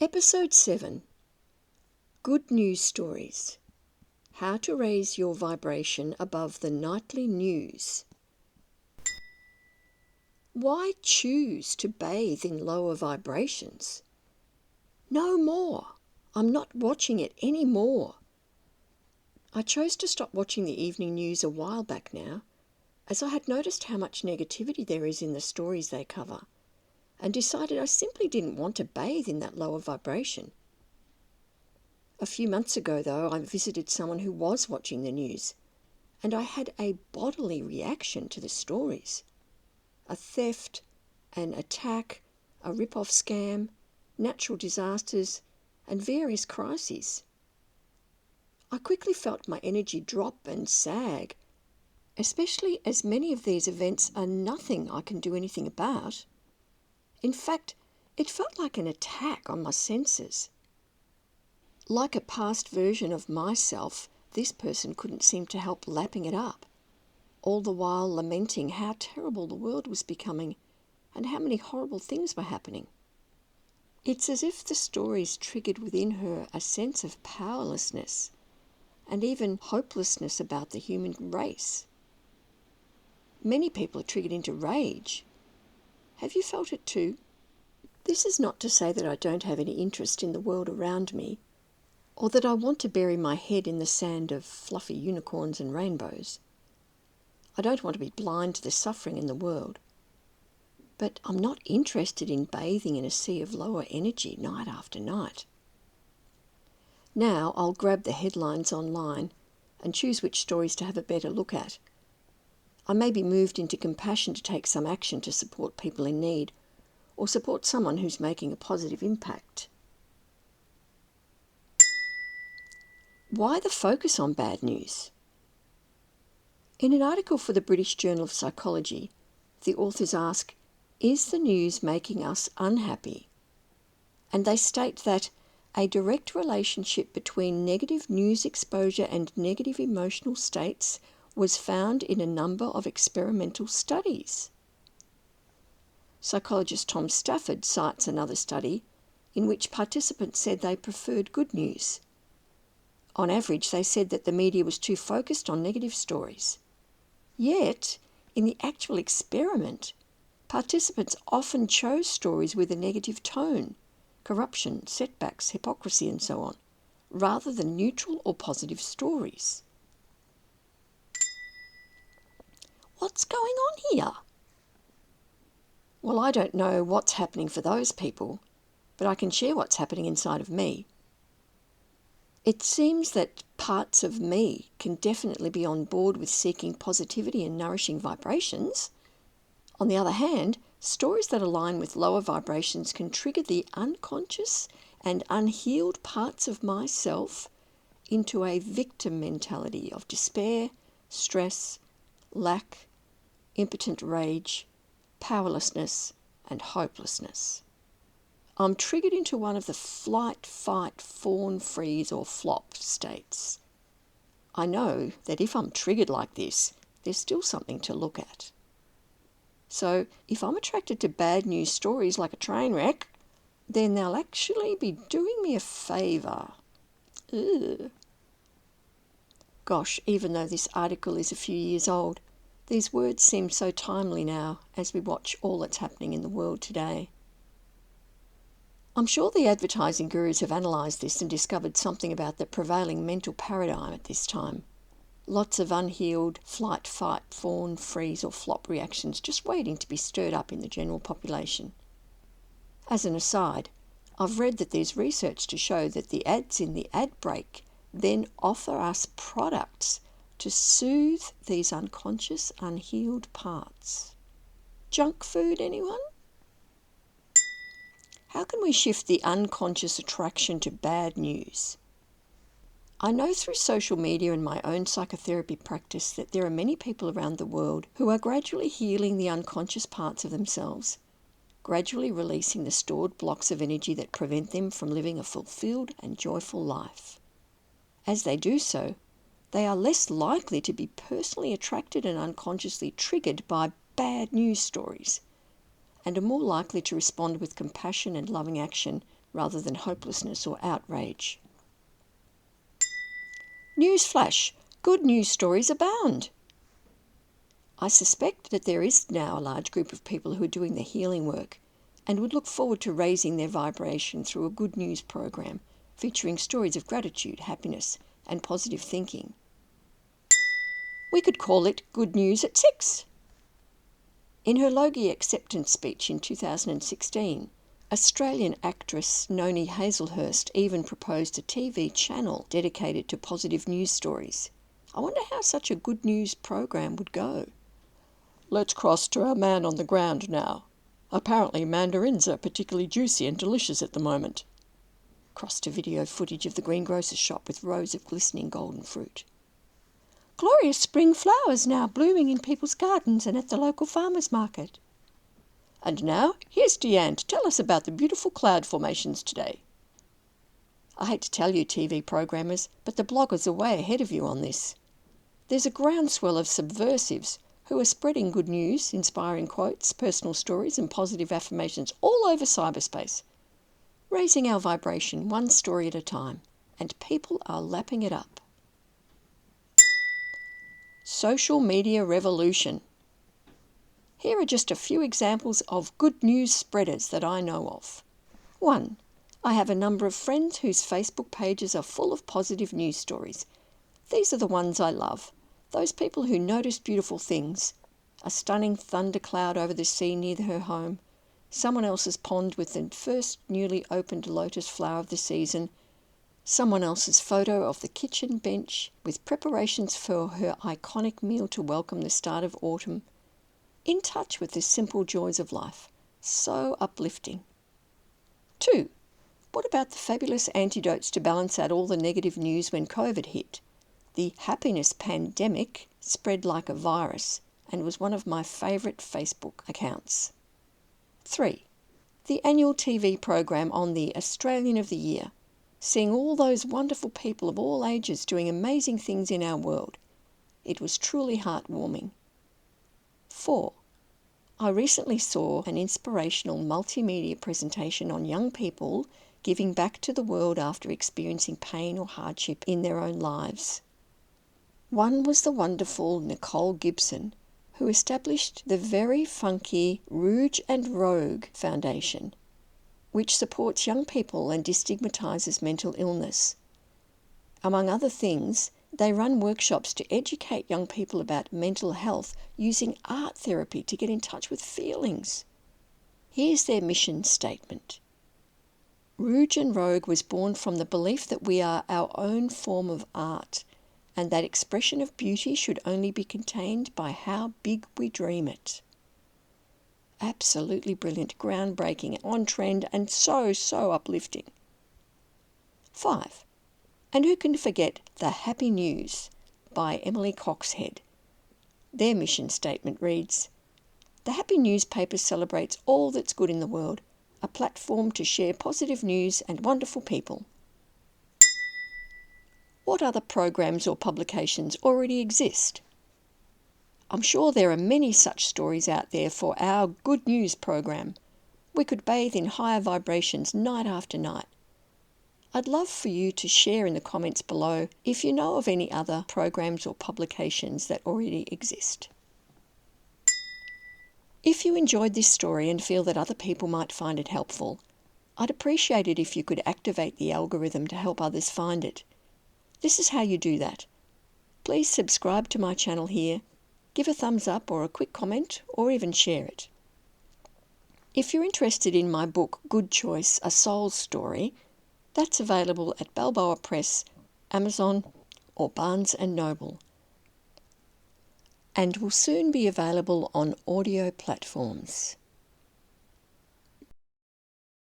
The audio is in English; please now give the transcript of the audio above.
Episode 7. Good News Stories. How to raise your vibration above the nightly news. Why choose to bathe in lower vibrations? No more. I'm not watching it anymore. I chose to stop watching the evening news a while back now, as I had noticed how much negativity there is in the stories they cover, and decided I simply didn't want to bathe in that lower vibration. A few months ago, though, I visited someone who was watching the news, and I had a bodily reaction to the stories. A theft, an attack, a rip-off scam, natural disasters, and various crises. I quickly felt my energy drop and sag, especially as many of these events are nothing I can do anything about. In fact, it felt like an attack on my senses. Like a past version of myself, this person couldn't seem to help lapping it up, all the while lamenting how terrible the world was becoming and how many horrible things were happening. It's as if the stories triggered within her a sense of powerlessness and even hopelessness about the human race. Many people are triggered into rage. Have you felt it too? This is not to say that I don't have any interest in the world around me, or that I want to bury my head in the sand of fluffy unicorns and rainbows. I don't want to be blind to the suffering in the world. But I'm not interested in bathing in a sea of lower energy night after night. Now I'll grab the headlines online and choose which stories to have a better look at. I may be moved into compassion to take some action to support people in need, or support someone who's making a positive impact. Why the focus on bad news? In an article for the British Journal of Psychology, the authors ask, is the news making us unhappy? And they state that a direct relationship between negative news exposure and negative emotional states was found in a number of experimental studies. Psychologist Tom Stafford cites another study in which participants said they preferred good news. On average, they said that the media was too focused on negative stories. Yet, in the actual experiment, participants often chose stories with a negative tone, corruption, setbacks, hypocrisy, and so on, rather than neutral or positive stories. What's going on here? Well, I don't know what's happening for those people, but I can share what's happening inside of me. It seems that parts of me can definitely be on board with seeking positivity and nourishing vibrations. On the other hand, stories that align with lower vibrations can trigger the unconscious and unhealed parts of myself into a victim mentality of despair, stress, lack, impotent rage, powerlessness, and hopelessness. I'm triggered into one of the flight, fight, fawn, freeze, or flop states. I know that if I'm triggered like this, there's still something to look at. So if I'm attracted to bad news stories like a train wreck, then they'll actually be doing me a favour. Ugh. Gosh, even though this article is a few years old, these words seem so timely now as we watch all that's happening in the world today. I'm sure the advertising gurus have analysed this and discovered something about the prevailing mental paradigm at this time. Lots of unhealed flight, fight, fawn, freeze or flop reactions just waiting to be stirred up in the general population. As an aside, I've read that there's research to show that the ads in the ad break then offer us products to soothe these unconscious, unhealed parts. Junk food, anyone? How can we shift the unconscious attraction to bad news? I know through social media and my own psychotherapy practice that there are many people around the world who are gradually healing the unconscious parts of themselves, gradually releasing the stored blocks of energy that prevent them from living a fulfilled and joyful life. As they do so, they are less likely to be personally attracted and unconsciously triggered by bad news stories, and are more likely to respond with compassion and loving action rather than hopelessness or outrage. Newsflash: good news stories abound. I suspect that there is now a large group of people who are doing the healing work and would look forward to raising their vibration through a good news program featuring stories of gratitude, happiness, and positive thinking. We could call it Good News at 6. In her Logie acceptance speech in 2016, Australian actress Noni Hazelhurst even proposed a TV channel dedicated to positive news stories. I wonder how such a good news program would go. Let's cross to our man on the ground now. Apparently mandarins are particularly juicy and delicious at the moment. Cross to video footage of the greengrocer's shop with rows of glistening golden fruit. Glorious spring flowers now blooming in people's gardens and at the local farmers' market. And now, here's Deanne to tell us about the beautiful cloud formations today. I hate to tell you, TV programmers, but the bloggers are way ahead of you on this. There's a groundswell of subversives who are spreading good news, inspiring quotes, personal stories and positive affirmations all over cyberspace, raising our vibration one story at a time, and people are lapping it up. Social media revolution. Here are just a few examples of good news spreaders that I know of. 1. I have a number of friends whose Facebook pages are full of positive news stories. These are the ones I love. Those people who notice beautiful things. A stunning thundercloud over the sea near her home. Someone else's pond with the first newly opened lotus flower of the season. Someone else's photo of the kitchen bench with preparations for her iconic meal to welcome the start of autumn. In touch with the simple joys of life. So uplifting. 2. What about the fabulous antidotes to balance out all the negative news when COVID hit? The happiness pandemic spread like a virus and was one of my favourite Facebook accounts. 3. The annual TV program on the Australian of the Year, seeing all those wonderful people of all ages doing amazing things in our world. It was truly heartwarming. 4. I recently saw an inspirational multimedia presentation on young people giving back to the world after experiencing pain or hardship in their own lives. One was the wonderful Nicole Gibson, who established the very funky Rouge and Rogue Foundation, which supports young people and destigmatises mental illness. Among other things, they run workshops to educate young people about mental health using art therapy to get in touch with feelings. Here's their mission statement. Rouge and Rogue was born from the belief that we are our own form of art, and that expression of beauty should only be contained by how big we dream it. Absolutely brilliant, groundbreaking, on trend, and so uplifting. 5. And who can forget The Happy News by Emily Coxhead? Their mission statement reads, The Happy Newspaper celebrates all that's good in the world, a platform to share positive news and wonderful people. What other programs or publications already exist? I'm sure there are many such stories out there for our Good News program. We could bathe in higher vibrations night after night. I'd love for you to share in the comments below if you know of any other programs or publications that already exist. If you enjoyed this story and feel that other people might find it helpful, I'd appreciate it if you could activate the algorithm to help others find it. This is how you do that. Please subscribe to my channel here, give a thumbs up or a quick comment, or even share it. If you're interested in my book, Good Choice, A Soul Story, that's available at Balboa Press, Amazon, or Barnes & Noble, and will soon be available on audio platforms.